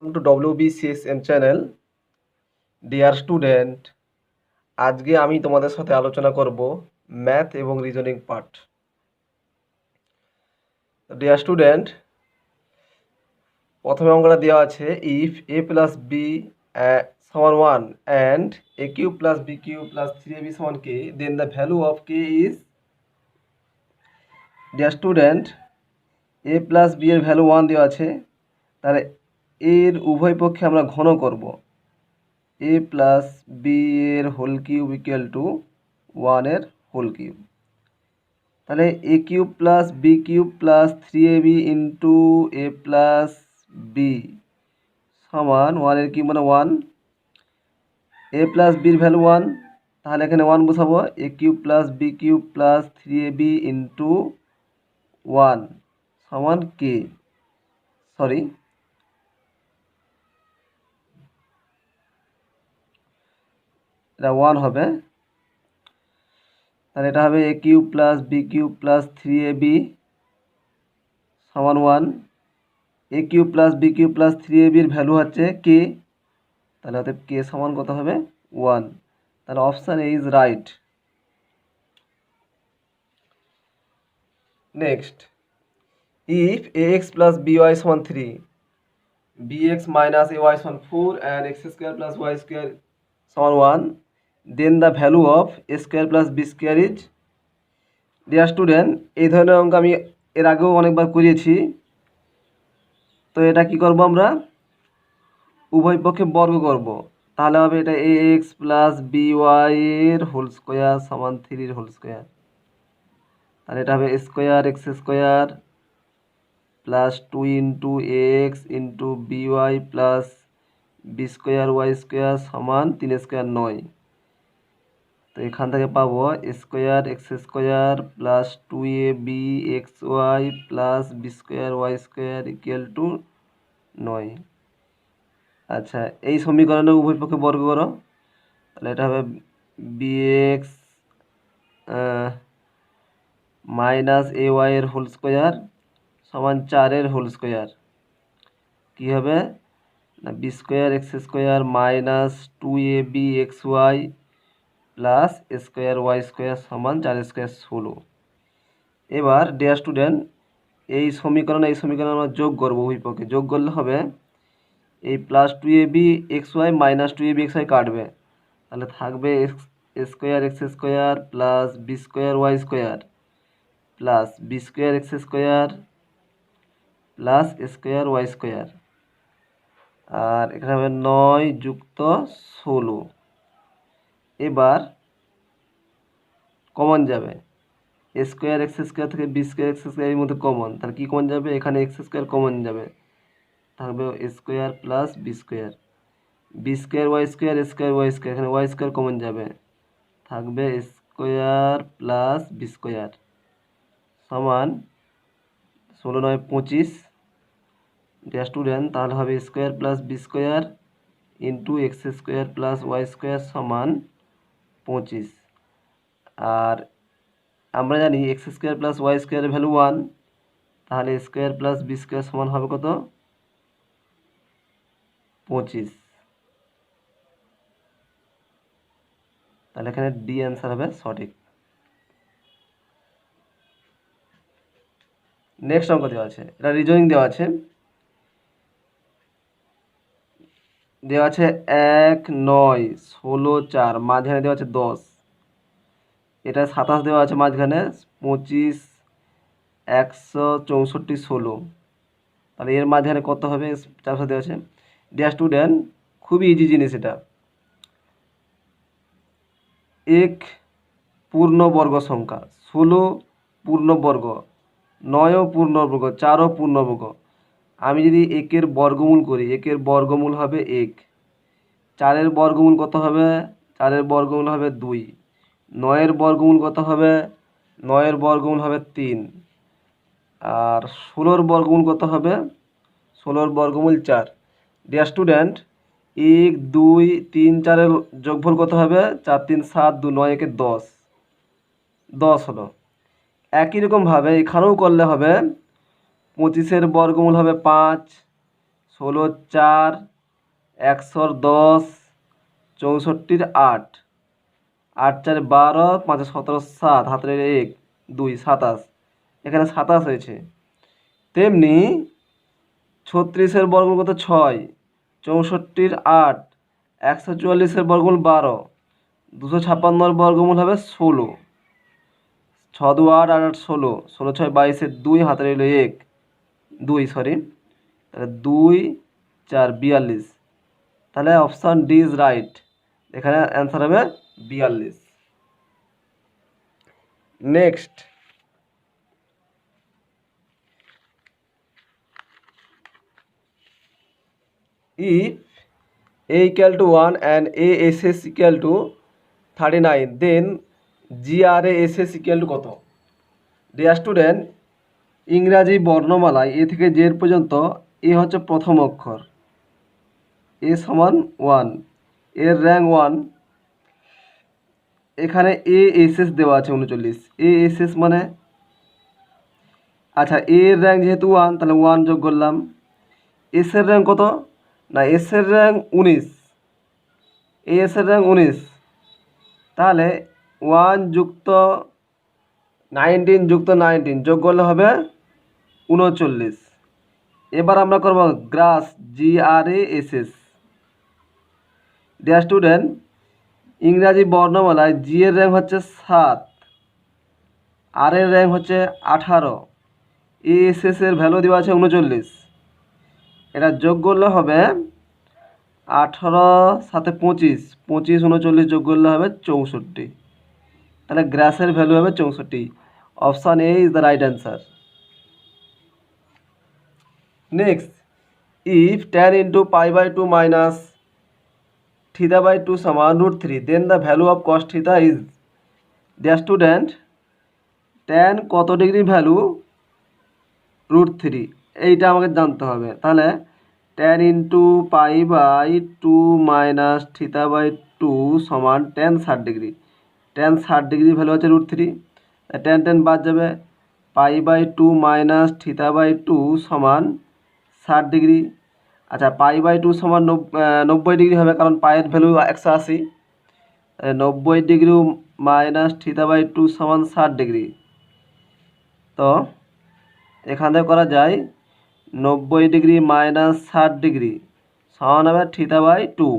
Two WBCSM চ্যানেল। Dear student, আজকে আমি তোমাদের সাথে আলোচনা করব ম্যাথ এবং রিজনিং পার্ট। ডিয়ার স্টুডেন্ট, প্রথমে অঙ্কটা দেওয়া আছে ইফ a প্লাস বি সমান 1 and a cube plus b cube plus 3ab সমান k, then the value of k is. Dear student, a plus b এর ভ্যালু 1 দেওয়া আছে, তাহলে এর উভয় পক্ষে আমরা ঘন করব। a প্লাস বি এর হোল কিউব ইকুয়াল টু 1 এর হোল কিউব। তাহলে A cube plus B cube plus 3ab into A plus B সমান 1 এর কিউব মানে 1। এ প্লাস বির ভ্যালু 1, তাহলে এখানে 1 বসাবো। A cube plus B cube plus 3ab into 1 সমান কে, সরি এটা 1 হবে। তাহলে এটা হবে A cube plus B cube plus 3ab সমান 1। A cube plus B cube plus 3ab এর ভ্যালু হচ্ছে কে, তাহলে অতএব কে সমান কত হবে 1। তাহলে option A is right. Next, if ax plus by সমান 3, bx মাইনাস ay সমান 4 and x square plus y square সমান 1, then the value of a square plus B square is. Dear student, এই ধরনের অঙ্ক আমি এর আগেও অনেকবার করিয়েছি। তো এটা কি করব, আমরা উভয় পক্ষে বর্গ করব। তাহলে হবে এটা ax প্লাস by এর হোল স্কোয়ার সমান 3 এর হোল স্কোয়ার। তাহলে এটা হবে square x square plus 2 into x into b y plus B square Y square সমান 3 স্কোয়ার 9। তো এখান থেকে পাবো square x square plus 2ab x y plus B square Y square equal to 9। আচ্ছা, এই সমীকরণে উভয় পক্ষে বর্গ করো। তাহলে এটা হবে bx মাইনাস এ ওয়াই এর হোল স্কোয়ার সমান 4 এর হোল স্কোয়ার। কী হবে না, b square x square minus 2ab x y plus square Y square সমান 4 স্কোয়ার 16। এবার ডিয়ার স্টুডেন্ট, এই সমীকরণ আমরা যোগ করবো, উভয় পক্ষে যোগ করলে হবে এই plus 2ab x Y minus 2ab x Y কাটবে, তাহলে থাকবে square x square plus B square Y square plus B square x square plus square Y square. আর এখানে হবে 9 যুক্ত 16। এবার কমন যাবে, স্কোয়ার এক্স স্কোয়ার থেকে বি স্কোয়ার এক্স স্কোয়ারের মধ্যে কমন, তাহলে কী কমন যাবে, এখানে এক্স স্কোয়ার কমন যাবে, থাকবে square plus B square. B square Y square, এখানে ওয়াই স্কোয়ার কমন যাবে, থাকবে স্কোয়ার প্লাস বি স্কোয়ার সমান 16 9 25। ডিয়ার স্টুডেন্ট, তাহলে হবে square plus B square into x square plus y square সমান 25। আর আমরা জানি এক্স স্কোয়ার প্লাস ওয়াই স্কোয়ারের ভ্যালু 1, তাহলে স্কোয়ার প্লাস বি স্কোয়ার সমান হবে কত 25। তাহলে এখানে ডি অ্যান্সার হবে সঠিক। নেক্সট অঙ্ক দেওয়া আছে, এটা রিজনিং দেওয়া আছে। 1 9 16 4, মাঝখানে দেওয়া আছে 10। এটা 27 দেওয়া আছে মাঝখানে, 25 164 16। তাহলে এর মাঝখানে কত হবে, 400 দেওয়া আছে। ডিয়ার স্টুডেন্ট, খুবই ইজি জিনিস এটা। এক পূর্ণবর্গ সংখ্যা, 16 পূর্ণবর্গ, 9 পূর্ণবর্গ, 4 পূর্ণবর্গ। আমি যদি একের বর্গমূল করি, একের বর্গমূল হবে 1। 4-এর বর্গমূল কত হবে, 4-এর বর্গমূল হবে 2। 9-এর বর্গমূল কত হবে, 9-এর বর্গমূল হবে 3। আর 16-র বর্গমূল কত হবে, 16-র বর্গমূল 4। ডিয়ার স্টুডেন্ট, 1 2 3 4-এর যোগফল কত হবে, 4 3 7 2 9 1 10, 10 হলো। একই রকমভাবে এখানেও করলে হবে, 25-এর বর্গমূল হবে 5, 16 4 110 64 8 8 4 12 5 17 7 হাতের 1 2 27 এখানে 27 হয়েছে। তেমনি 36-এর বর্গমূল কত 6, 64-র 8, 144-এর বর্গমূল 12, 256-র বর্গমূল হবে 16, 6 2 8 8 16, 16 6 22-এর 2 হাতের 1 2 সরি, তাহলে 2 4 42। তাহলে অপশান ডি ইজ রাইট, এখানে অ্যান্সার হবে 42। Next, if a equal to 1 and ASS equal to 39, then GRASS equal to কত? ডিয়ার স্টুডেন্ট, ইংরাজি বর্ণমালায় এ থেকে জেড পর্যন্ত এ হচ্ছে প্রথম অক্ষর, এ সমান 1, এর র্যাঙ্ক 1, এখানে ASS দেওয়া আছে 39, ASS মানে আচ্ছা এর র্যাঙ্ক যেহেতু 1 তাহলে 1 যোগ করলাম। এস এর র্যাঙ্ক কত? না এস এর র্যাঙ্ক 19, এস এর র্যাঙ্ক 19, তাহলে 1 যুক্ত 19 যুক্ত 19 যোগ করলে হবে 39। এবার আমরা করব গ্রাস, GRASS। ডিয়ার স্টুডেন্ট, ইংরাজি বর্ণমালায় জি এর র্যাঙ্ক হচ্ছে 7, আর এর র্যাঙ্ক হচ্ছে 18, ASS এর ভ্যালু দেওয়া আছে 39, এটা যোগ করলে হবে 18 সাথে 25, 25 39 যোগ করলে হবে 64, তাহলে গ্রাসের ভ্যালু হবে 64। Option A is the right answer. Next, if tan into pi by 2 minus theta by 2 সমান √3, then the value of cos theta is, dear student, tan কত ডিগ্রি ভ্যালু √3 এইটা আমাকে জানতে হবে। তাহলে tan into pi by 2 minus theta by 2 সমান tan 60 degree, tan 60 degree value হচ্ছে √3, tan tan বাদ যাবে, pi by 2 minus theta by 2 সমান 60 ডিগ্রি। আচ্ছা পাই বাই 2 সমান 90 ডিগ্রি হবে, কারণ পায়ের value 180, 90 degree minus theta by 2 সমান 60 ডিগ্রি। তো এখান থেকে করা যায় 90 ডিগ্রি মাইনাস 60 ডিগ্রি সমান হবে থিটা বাই 2,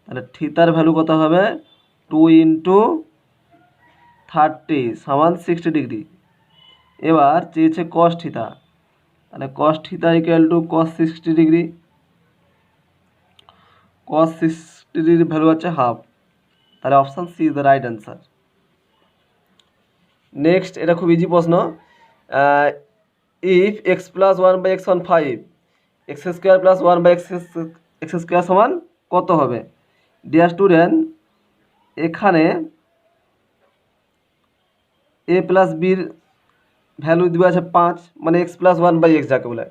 তাহলে থিটার ভ্যালু কত হবে 2 ইন্টু 30 সমান 60 ডিগ্রি। এবার চেয়েছে কস থিটা, তাহলে cos theta equal to cos 60 degree, cos 60 ডিগ্রির ভ্যালু হচ্ছে হাফ, তাহলে option C is the right answer. Next, এটা খুব ইজি প্রশ্ন, if x plus 1 by x সমান 5, x square plus 1 by x square সমান কত হবে? ডিয়ার স্টুডেন্ট, এখানে এ প্লাস বির ভ্যালু দেওয়া আছে 5, মানে এক্স প্লাস 1 বাই এক্স যাকে বলে।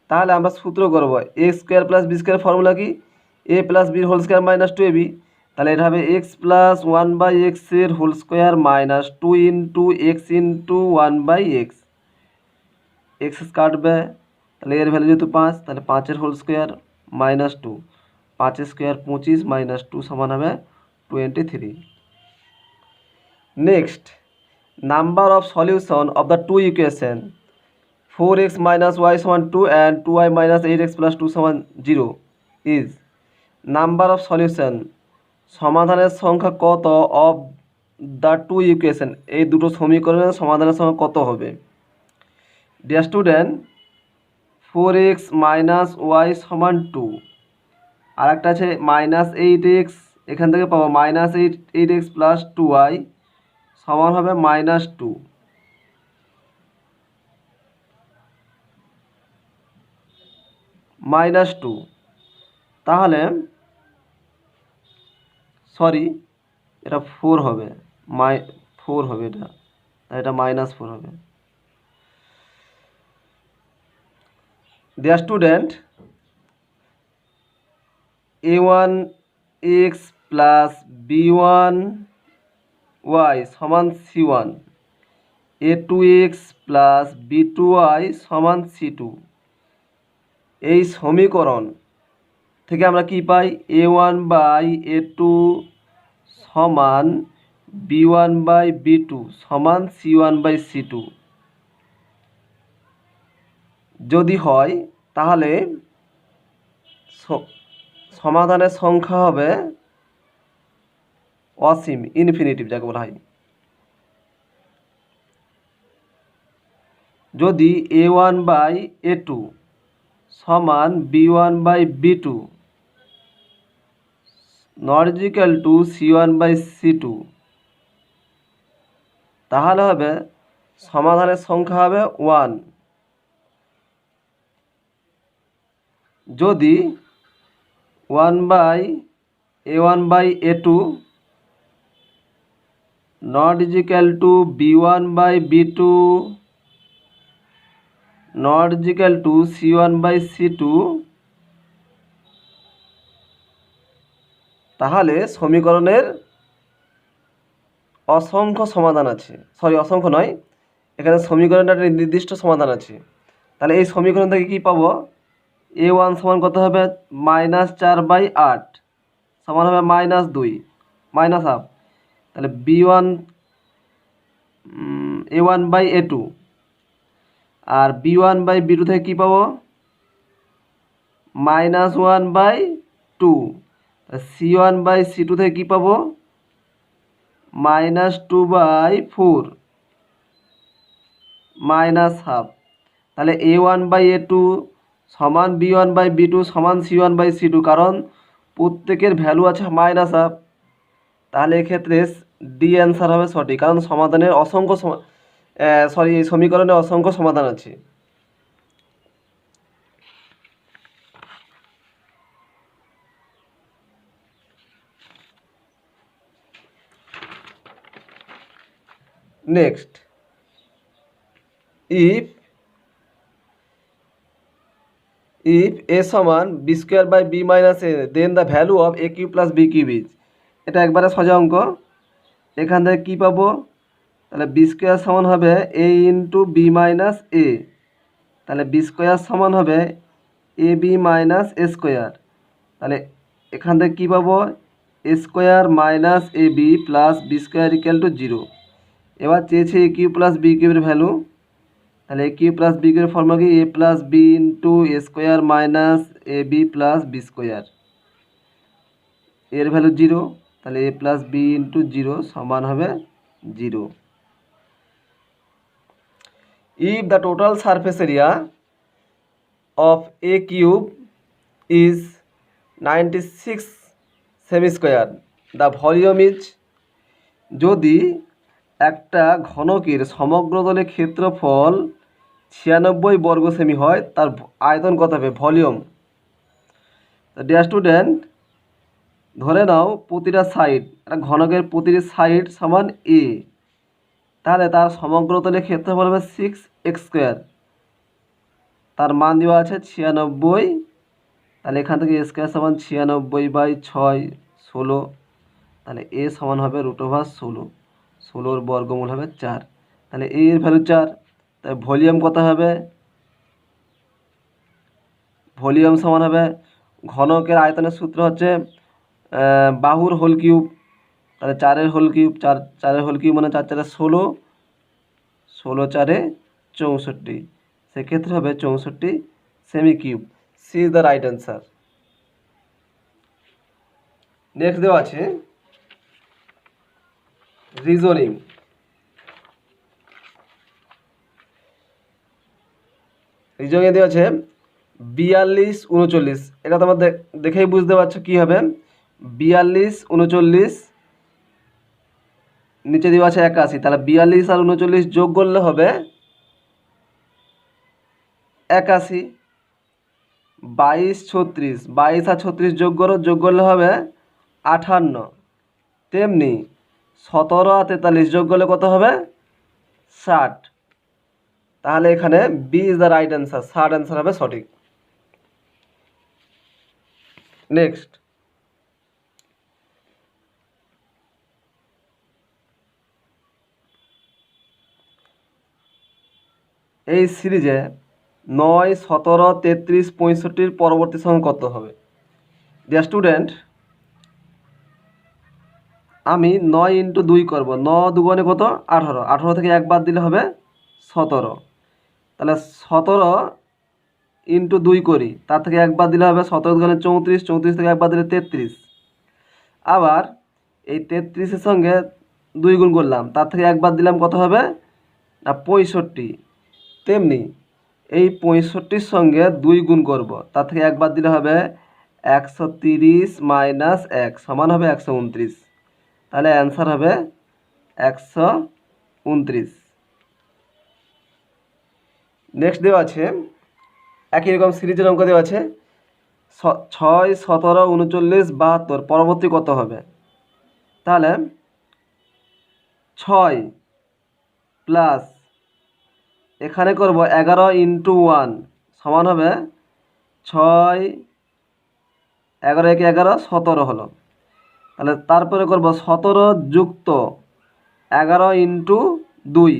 তাহলে আমরা সূত্র করবো A square plus B square, formula কি এ প্লাস বির হোল স্কোয়ার মাইনাস 2ab, তাহলে এটা হবে এক্স প্লাস 1 বাই এক্সের whole square minus 2 into x into 1 by X, X কাটবে, তাহলে এর ভ্যালু যেহেতু 5, তাহলে 5-এর whole square minus 2, 5 square 25 minus 2 সমান হবে 23। Next, number of solution of the two equation 4x minus y সমান 2 and 2y minus 8x plus 2 সমান 0 ইজ নাম্বার অফ সলিউশন, সমাধানের সংখ্যা কত অফ দ্য টু ইকুয়েশন, এই দুটো সমীকরণের সমাধানের সংখ্যা কত হবে? Dear student, 4x minus Y সমান 2, আর একটা আছে মাইনাস 8x, এখান থেকে পাবো মাইনাস 8x প্লাস 2y সমান হবে মাইনাস 2, মাইনাস 2, তাহলে সরি এটা 4 হবে, 4 হবে, এটা মাইনাস 4 হবে। Dear student, a1x plus b1y সমান c1, a2x প্লাস b2y সমান c2, এই সমীকরণ থেকে আমরা কি পাই? a1/a2 সমান b1/b2 সমান c1/c2 যদি হয় তাহলে সমাধানের সংখ্যা হবে অসীম, ইনফিনিটিভ যাকে বলা হয়। যদি a1/a2 সমান b1/b2 not equal to c1/c2 তাহলে হবে সমাধানের সংখ্যা হবে 1। যদি 1/a1/a2 not equal to b1/b2 not equal to c1/c2 তাহলে সমীকরণের অসংখ্য সমাধান আছে। অসংখ্য নয়, এখানে সমীকরণের একটা নির্দিষ্ট সমাধান আছে। তাহলে এই সমীকরণ থেকে কি পাবো? a1 সমান কত হবে? -4/8 সমান হবে -2 -1/2। তাহলে b1 a1/a2 আর b1/b2 থেকে কি পাবো? -1/2। c1/c2 থেকে কি পাবো? -2/4 -1/2। তাহলে a1/a2 সমান b1/b2 সমান c1/c2, কারণ প্রত্যেকের ভ্যালু আছে -1/2। তাহলে এক্ষেত্রে ডি অ্যান্সার হবে সঠিক, কারণ সমাধানের এই সমীকরণে অসংখ্য সমাধান আছে। নেক্সট, if a সমান b²/b-a then the value of a³ + b³ is. এটা একবারে সোজা অঙ্ক। এখান থেকে কী পাবো? তাহলে b² সমান হবে a × b-a। তাহলে b² সমান হবে ab - a²। তাহলে এখান থেকে কী পাবো? a² - ab + b² = 0। এবার চেয়েছে a³ + b³ এর ভ্যালু। তাহলে a³ + b³ এর ফর্মুলা কি? a + b × a² - ab + b²। এর ভ্যালু 0, তাহলে a + b × 0 সমান হবে 0। If the total surface area of a³ is 96 semi-square, the volume is। যদি একটা ঘনকের সমগ্র তলে ক্ষেত্রফল 96 বর্গ সেমি হয়, তার আয়তন কত হবে? ভলিউম। ডিয়ার স্টুডেন্ট, ধরে নাও প্রতিটা সাইড, একটা ঘনকের প্রতিটি সাইড সমান a, তাহলে তার সমগ্র তলে ক্ষেত্রফল হবে 6x²। তার মান দেওয়া আছে 96। তাহলে এখান থেকে a² সমান 96/6 16। তাহলে a সমান হবে √16। 16 বর্গমূল হবে 4। তাহলে a এর ভ্যালু 4। তাহলে ভলিউম কত হবে? ভলিউম সমান হবে, ঘনকের আয়তনের সূত্র হচ্ছে বাহুর হোল কিউব। তাহলে 4-এর হোল কিউব, 4-4-এর হোল কিউব মানে 4-4 16, 16-4 64। সেক্ষেত্রে হবে 64 cm cube. C is the right answer. Next দেওয়া আছে রিজনিং। রিজনিং দেওয়া আছে 42 39। এটা তোমার দেখেই বুঝতে পারছো কী হবে। 42 39 নিচে দেওয়া আছে 81। তাহলে 42 আর 39 যোগ করলে হবে 81। 22 36, 22 আর 36 যোগ করলে হবে 58। তেমনি 17 আর 43 যোগ করলে কত হবে? 60। তাহলে এখানে B is the right answer, 60 answer হবে সঠিক। নেক্সট, এই সিরিজে 9, 17, 33, 65 পরবর্তী সংখ্যা কত হবে? ডিয়ার স্টুডেন্ট, আমি 9 ইন্টু 2 করব। 9 দুগুণে কত? 18। 18 থেকে এক বাদ দিলে হবে 17। তাহলে 17 ইন্টু 2 করি, তার থেকে এক বাদ দিলে হবে 17 দুগুণে 34, 34 থেকে এক বাদ দিলে 33। আবার এই 33-এর সঙ্গে 2 গুণ করলাম, তার থেকে এক বাদ দিলাম, কত হবে? না 65। তেমনি এই 65-র সঙ্গে 2 গুণ করব, তার থেকে এক বাদ দিলে হবে 130 মাইনাস 1 সমান হবে 129। তাহলে অ্যান্সার হবে 129। নেক্সট দেওয়া আছে একই রকম সিরিজের অঙ্ক দেওয়া আছে 6, 17, 39, 72 পরবর্তী কত হবে? তাহলে 6 প্লাস এখানে করব 11 ইন্টু 1 সমান হবে 6, 11 একে 11, 17 হলো। তাহলে তারপরে করব 17 যুক্ত 11 ইন্টু 2,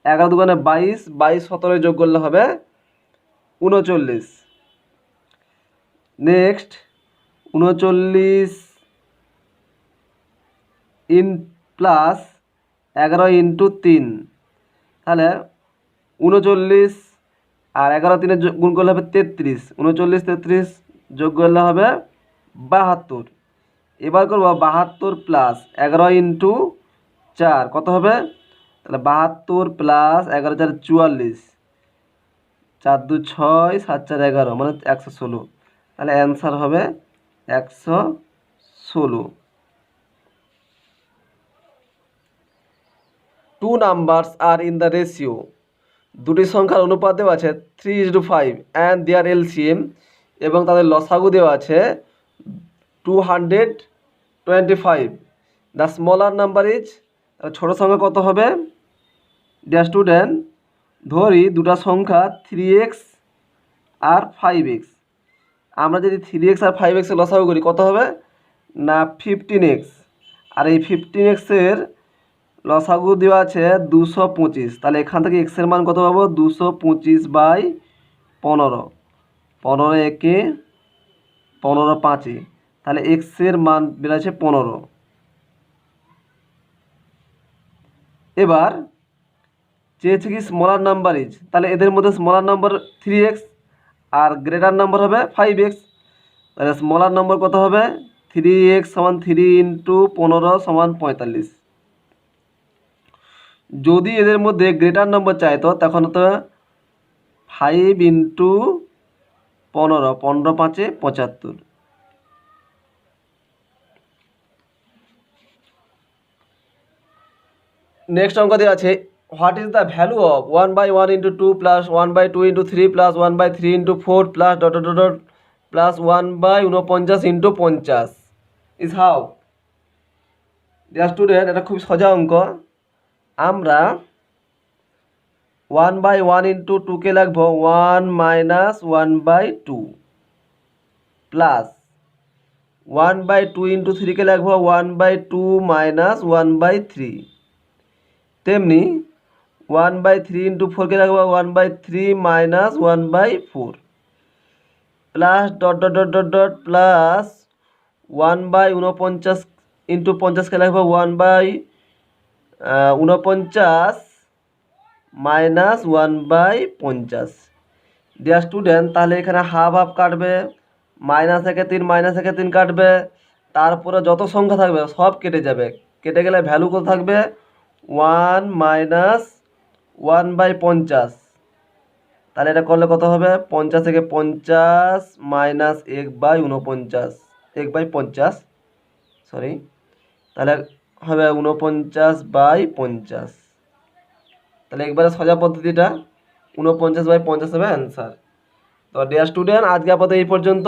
11 দুগুণে 22, 22 17 যোগ করলে হবে 39। নেক্সট 39 প্লাস 11 ইন্টু 3, তাহলে 39 আর 11 3 গুণ করলে হবে 33, 39 33 যোগ করলে হবে 72। এবার করব 72 প্লাস 11 ইন্টু 4 কত হবে? তাহলে 72 প্লাস 11 4 44, 4 2 6, 7 4 11 মানে 116। তাহলে অ্যান্সার হবে 116। 2 numbers are in the ratio, দুটি সংখ্যার অনুপাত দেওয়া আছে 3:5 অ্যান্ড দেয়ার এলসিএম, এবং তাদের লসাগু দেওয়া আছে 225। দ্য স্মলার নাম্বার ইজ, ছোটো সংখ্যা কত হবে? ডিয়ার স্টুডেন্ট, ধরি দুটা সংখ্যা 3x আর 5x। আমরা যদি 3x আর 5x এর লসাগু করি কত হবে? না 15x। আর এই 15x-এর লসাগু দেওয়া আছে 225। তাহলে এখান থেকে x এর মান কত পাবো? 225/15। 15 একে 15 5-এ, তাহলে x এর মান বেরোচ্ছে 15। এবার চেয়েছে কি স্মলার নাম্বার ইজ, তাহলে এদের মধ্যে স্মলার নাম্বার 3x আর গ্রেটার নাম্বার হবে 5x। তাহলে স্মলার নাম্বার কত হবে? 3x সমান 3 ইন্টু 15 সমান 45। যদি এদের মধ্যে গ্রেটার নাম্বার চাইতো তখন হতো 5 ইন্টু 15, 15 5-এ 75। নেক্সট অঙ্ক দেওয়া আছে what is the value of 1/1 into 2 plus 1/2 into 3 plus 1/3 into 4 plus dot dot dot plus 1/49 into 50 is how? Dear student, এটা খুব সোজা অঙ্ক। আমরা 1/1 ইন্টু 2কে লিখব 1 মাইনাস 1/2 প্লাস 1/2 ইন্টু 3কে লিখব 1/2 মাইনাস 1/3। তেমনি 1/3 ইন্টু 4কে লিখব 1/3 minus 1/4 plus dot dot dot dot dot plus 1/49 into 50কে লিখব 1/49 মাইনাস 1/50। ডিয়ার স্টুডেন্ট, তাহলে এখানে হাফ হাফ কাটবে, মাইনাস একে 3 মাইনাস একে 3 কাটবে, তারপরে যত সংখ্যা থাকবে সব কেটে যাবে। কেটে গেলে ভ্যালু কত থাকবে? 1 মাইনাস 1/50। তাহলে এটা করলে কত হবে? 50 থেকে 50 মাইনাস 1/49, 1/50 সরি, তাহলে হবে 49/50। তাহলে একবারে সোজা পদ্ধতিটা 49/50 হবে অ্যান্সার। তো ডিয়ার স্টুডেন্ট, আজকে আপাতত এই পর্যন্ত।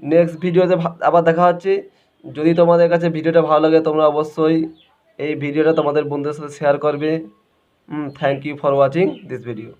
নেক্সট ভিডিওতে আবার দেখা হচ্ছে। যদি তোমাদের কাছে ভিডিওটা ভালো লাগে তোমরা অবশ্যই এই ভিডিওটা তোমাদের বন্ধুদের সাথে শেয়ার করবে। Thank you for watching this video.